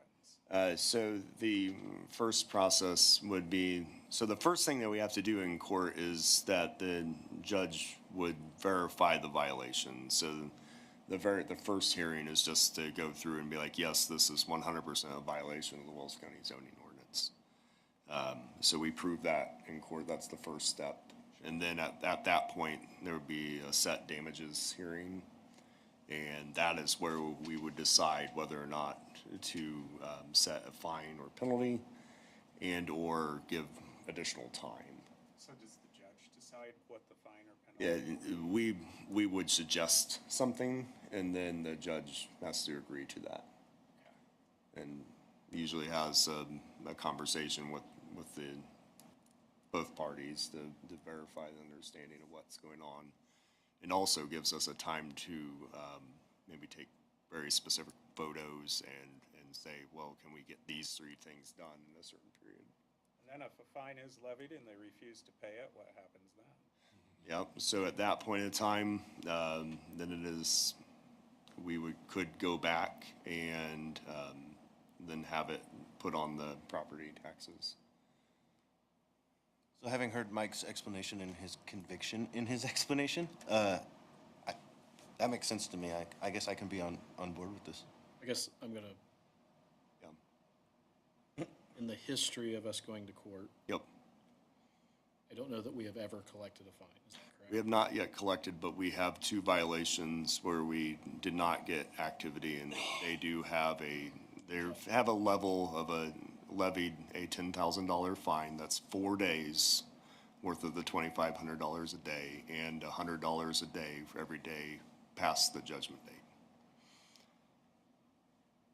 So the first process would be, so the first thing that we have to do in court is that the judge would verify the violation. So the first hearing is just to go through and be like, yes, this is 100% a violation of the Wells County zoning ordinance. So we prove that in court. That's the first step. And then at that point, there would be a set damages hearing. And that is where we would decide whether or not to set a fine or penalty and/or give additional time. So does the judge decide what the fine or penalty? Yeah, we would suggest something, and then the judge has to agree to that. And usually has a conversation with both parties to verify the understanding of what's going on. And also gives us a time to maybe take very specific photos and say, well, can we get these 3 things done in a certain period? And then if a fine is levied and they refuse to pay it, what happens then? Yep, so at that point in time, then it is, could go back and then have it put on the property taxes. So having heard Mike's explanation and his conviction in his explanation, that makes sense to me. I guess I can be on board with this. I guess I'm gonna, Yeah. in the history of us going to court, Yep. I don't know that we have ever collected a fine. Is that We correct? have not yet collected, but we have 2 violations where we did not get activity, and they do have they have a level of levied a $10,000 fine. That's 4 days worth of the $2,500 a day and $100 a day for every day past the judgment date.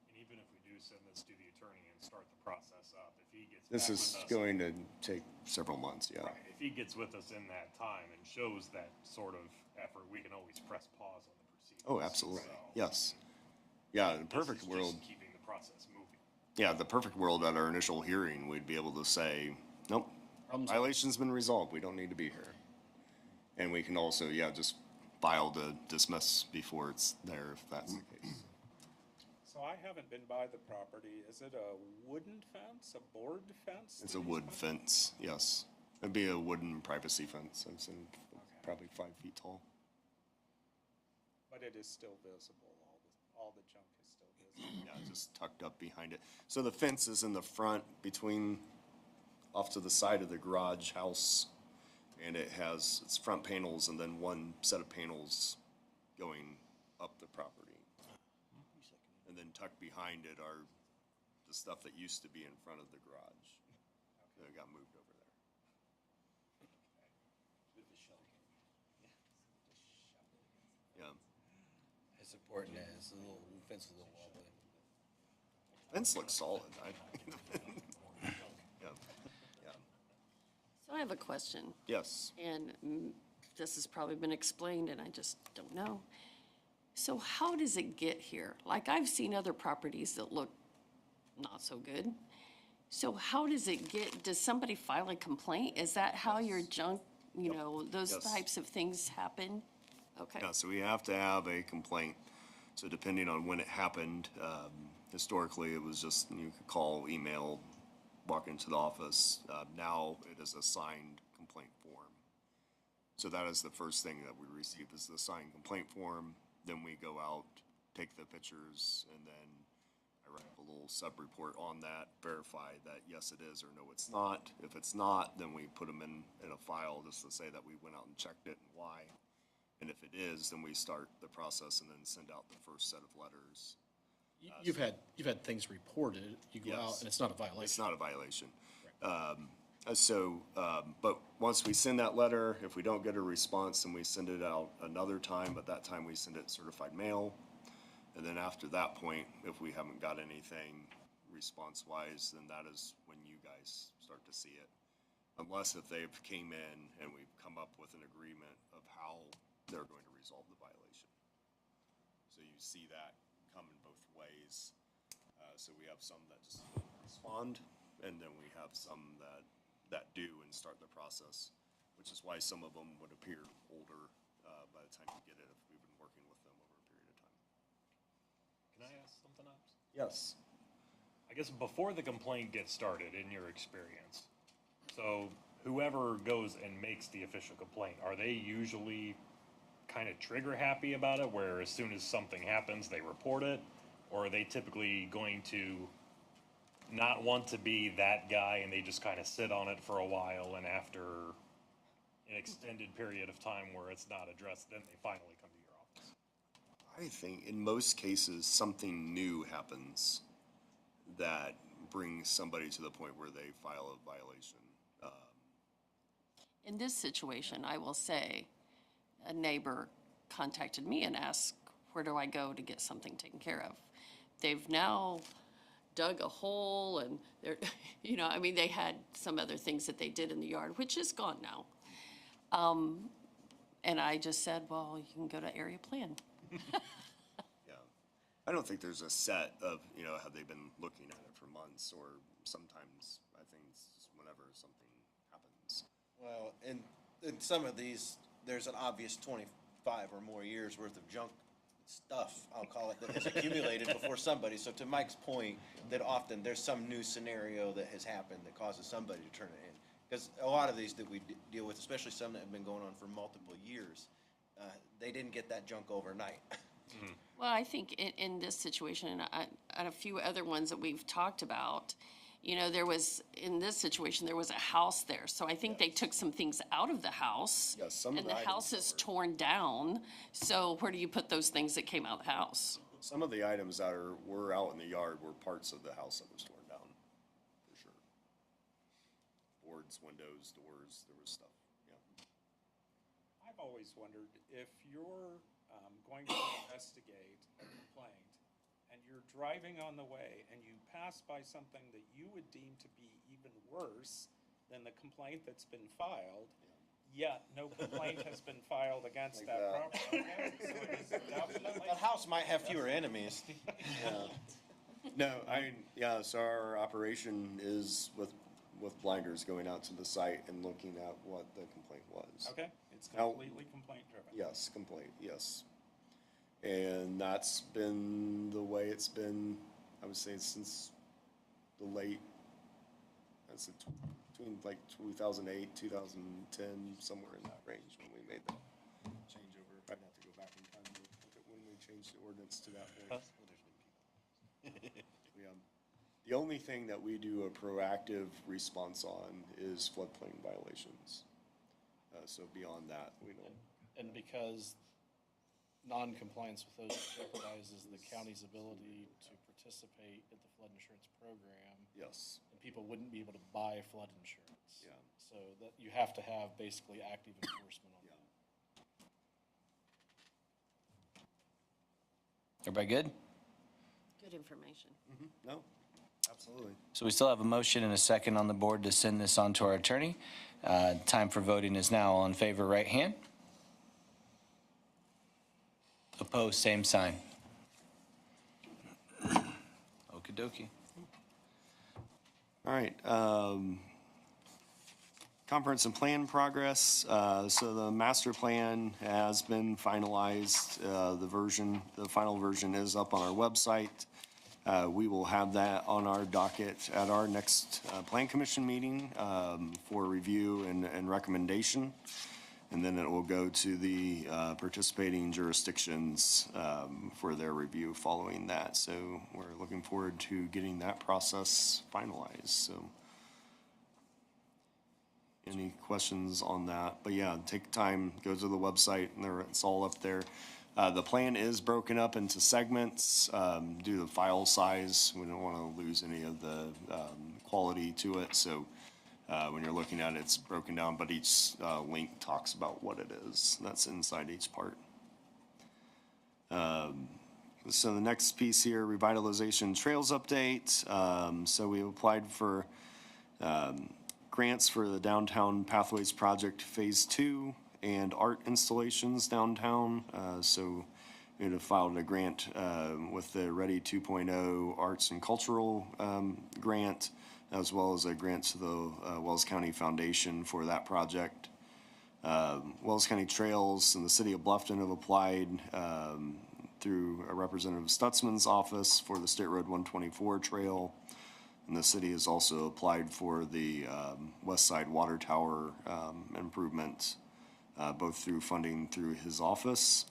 And even if we do send this to the attorney and start the process up, if he gets This back is with us. going to take several months, yeah. Right, if he gets with us in that time and shows that sort of effort, we can always press pause on the proceedings. Oh, absolutely, So, yes. Yeah, in the this perfect is world, just keeping the process moving. yeah, the perfect world at our initial hearing, we'd be able to say, nope, violation's been resolved, we don't need to be here. And we can also, yeah, just file to dismiss before it's there, if that's the case. So I haven't been by the property. Is it a wooden fence, a board fence? It's a wood fence, yes. It'd be a wooden privacy fence, it's probably 5 feet tall. But it is still visible. All the junk is still visible. Yeah, just tucked up behind it. So the fence is in the front off to the side of the garage house. And it has its front panels and then one set of panels going up the property. And then tucked behind it are the stuff that used to be in front of the garage. That got moved over there. Yeah. It's important that it's a little, fence is a little wobbly. Fence looks solid. Yeah. Yeah. So I have a question, Yes. and this has probably been explained, and I just don't know. So how does it get here? Like, I've seen other properties that look not so good. So how does it does somebody file a complaint? Is that how your junk, those Yes. types of things happen? Okay. Yeah, so we have to have a complaint. So depending on when it happened, historically, it was just, you could call, email, walk into the office. Now it is a signed complaint form. So that is the first thing that we receive is the signed complaint form. Then we go out, take the pictures, and then I write a little sub-report on that, verify that yes, it is, or no, it's not. If it's not, then we put them in a file just to say that we went out and checked it and why. And if it is, then we start the process and then send out the first set of letters. You've had things reported, you go out Yes. and it's not a violation. It's not a violation. But once we send that letter, if we don't get a response, then we send it out another time, but that time we send it certified mail. And then after that point, if we haven't got anything response-wise, then that is when you guys start to see it. Unless if they've came in and we've come up with an agreement of how they're going to resolve the violation. So you see that come in both ways. So we have some that just respond, and then we have some that do and start the process, which is why some of them would appear older by the time you get it if we've been working with them over a period of time. Can I ask something else? Yes. I guess before the complaint gets started, in your experience, so whoever goes and makes the official complaint, are they usually kind of trigger happy about it, where as soon as something happens, they report it? Or are they typically going to not want to be that guy and they just kind of sit on it for a while, and after an extended period of time where it's not addressed, then they finally come to your office? I think in most cases, something new happens that brings somebody to the point where they file a violation. In this situation, I will say, a neighbor contacted me and asked, where do I go to get something taken care of? They've now dug a hole and they're, they had some other things that they did in the yard, which is gone now. And I just said, well, you can go to area plan. Yeah. I don't think there's a set of, have they been looking at it for months, or sometimes I think it's just whenever something happens. Well, in some of these, there's an obvious 25 or more years worth of junk stuff, I'll call it, that has accumulated before somebody. So to Mike's point, that often there's some new scenario that has happened that causes somebody to turn it in. Because a lot of these that we deal with, especially some that have been going on for multiple years, they didn't get that junk overnight. Well, I think in this situation, and a few other ones that we've talked about, you know, in this situation, there was a house there. So I think they took some things out of the house. Yes, some of And the the house items is torn down. So where do you put those things that came out of the house? Some of the items that were out in the yard were parts of the house that was torn down, for sure. Boards, windows, doors, there was stuff, yeah. I've always wondered if you're going to investigate a complaint and you're driving on the way and you pass by something that you would deem to be even worse than the complaint that's been filed, yet no complaint has been filed against Like that that. property. Okay, so it is definitely. That house might have fewer enemies. No, so our operation is with blinders going out to the site and looking at what the complaint was. Okay, it's Now- completely complaint driven. Yes, complaint, yes. And that's been the way it's been, I would say, since the late, between like 2008, 2010, somewhere in that range when we made that changeover. I'd have to go back in time to look at when we changed the ordinance to that point. Yeah. The only thing that we do a proactive response on is floodplain violations. So beyond that, we don't. And because non-compliance with those jeopardizes the county's ability to participate in the flood insurance program. Yes. And people wouldn't be able to buy flood insurance. Yeah. So that you have to have basically active enforcement on that. Everybody good? Good information. No, absolutely. So we still have a motion and a second on the board to send this on to our attorney. Time for voting is now. All in favor, right hand. Opposed, same sign. Okey dokey. All right, conference and plan progress. So the master plan has been finalized. The final version is up on our website. We will have that on our docket at our next plan commission meeting for review and recommendation. And then it will go to the participating jurisdictions for their review following that. So we're looking forward to getting that process finalized, so. Any questions on that? But yeah, take time, go to the website, and it's all up there. The plan is broken up into segments due to the file size. We don't want to lose any of the quality to it, so when you're looking at it, it's broken down, but each link talks about what it is. That's inside each part. So the next piece here, revitalization trails update. So we applied for grants for the Downtown Pathways Project Phase 2 and art installations downtown. So we had filed a grant with the Ready 2.0 Arts and Cultural grant, as well as a grant to the Wells County Foundation for that project. Wells County Trails and the City of Bluffton have applied through a Representative Stutzman's office for the State Road 124 trail. And the city has also applied for the West Side Water Tower improvement, both through funding through his office.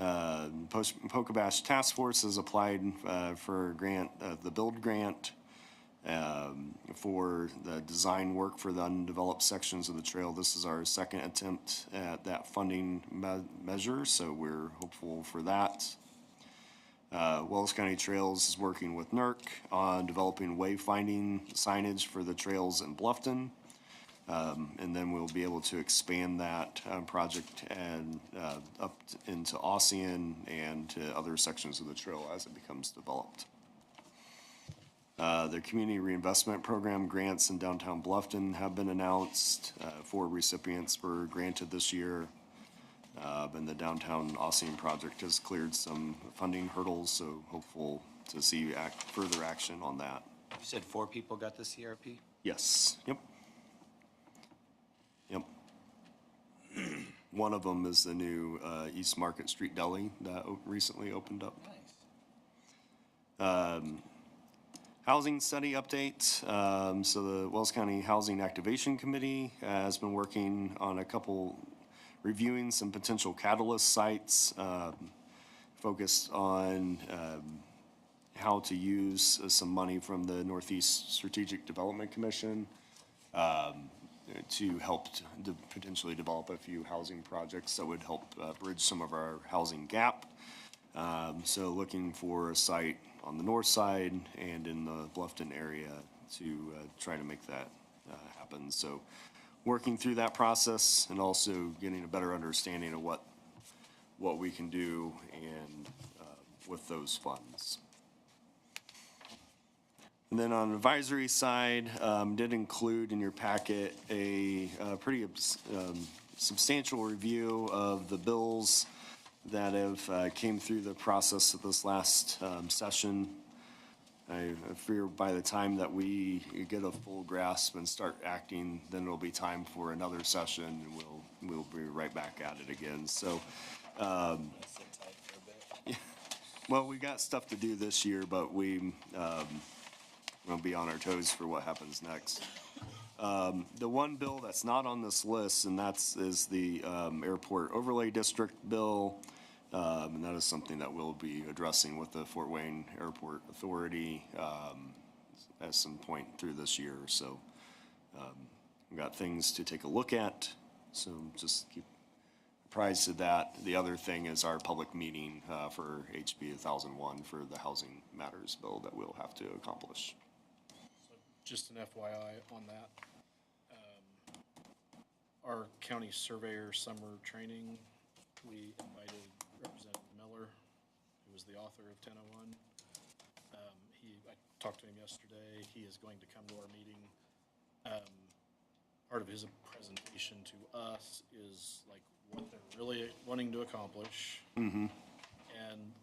Pocobash Task Force has applied for a grant, the build grant, for the design work for the undeveloped sections of the trail. This is our second attempt at that funding measure, so we're hopeful for that. Wells County Trails is working with NERC on developing wayfinding signage for the trails in Bluffton. And then we'll be able to expand that project and up into Ossian and to other sections of the trail as it becomes developed. The Community Reinvestment Program grants in downtown Bluffton have been announced. 4 recipients were granted this year. And the downtown Ossian project has cleared some funding hurdles, so hopeful to see further action on that. You said 4 people got the CRP? Yes, yep. Yep. One of them is the new East Market Street Deli that recently opened up. Housing study update. So the Wells County Housing Activation Committee has been working on reviewing some potential catalyst sites, focused on how to use some money from the Northeast Strategic Development Commission to help to potentially develop a few housing projects that would help bridge some of our housing gap. So looking for a site on the north side and in the Bluffton area to try to make that happen. So working through that process and also getting a better understanding of what we can do and with those funds. And then on the advisory side, did include in your packet a pretty substantial review of the bills that have came through the process of this last session. I fear by the time that we get a full grasp and start acting, then it'll be time for another session, and we'll be right back at it again. So, well, we got stuff to do this year, but we'll be on our toes for what happens next. The one bill that's not on this list, and is the Airport Overlay District bill. And that is something that we'll be addressing with the Fort Wayne Airport Authority at some point through this year. So we've got things to take a look at. So just keep apprised of that. The other thing is our public meeting for HB 1001 for the Housing Matters bill that we'll have to accomplish. Just an FYI on that. Our county surveyor summer training, we invited Representative Miller, who was the author of 1001. I talked to him yesterday. He is going to come to our meeting. Part of his presentation to us is like what they're really wanting to accomplish. And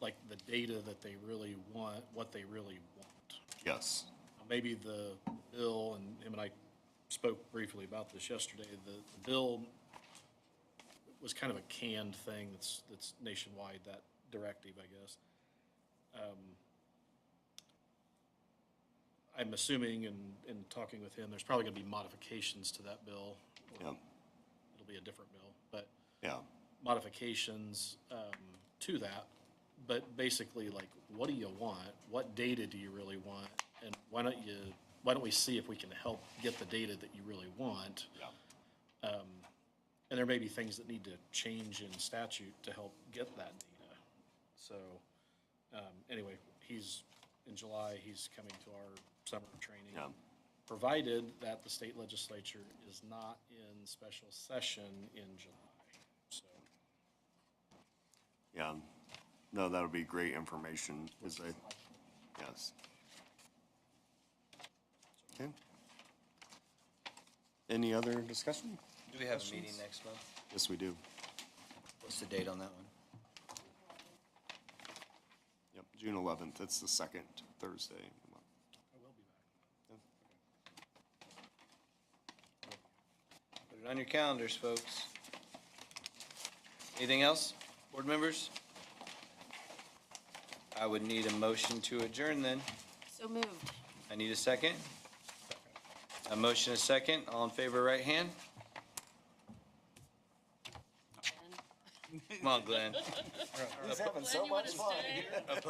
like the data that they really want, what they really want. Yes. Maybe the bill, and him and I spoke briefly about this yesterday, the bill was kind of a canned thing that's nationwide, that directive, I guess. I'm assuming in talking with him, there's probably gonna be modifications to that bill. Yep. It'll be a different bill, but Yeah. modifications to that. But basically, like, what do you want? What data do you really want? And why don't we see if we can help get the data that you really want? Yeah. And there may be things that need to change in statute to help get that data. So, anyway, in July, he's coming to our summer training. Yeah. Provided that the state legislature is not in special session in July, so. Yeah. No, that'll be great information. Yes. Okay. Any other discussion? Do we have a meeting next month? Yes, we do. What's the date on that one? Yep, June 11th. It's the second Thursday. I will be back. Put it on your calendars, folks. Anything else, board members? I would need a motion to adjourn then. So moved. I need a second. A motion, a second. All in favor, right hand? Come on, Glenn. He's having so much fun. Opposed?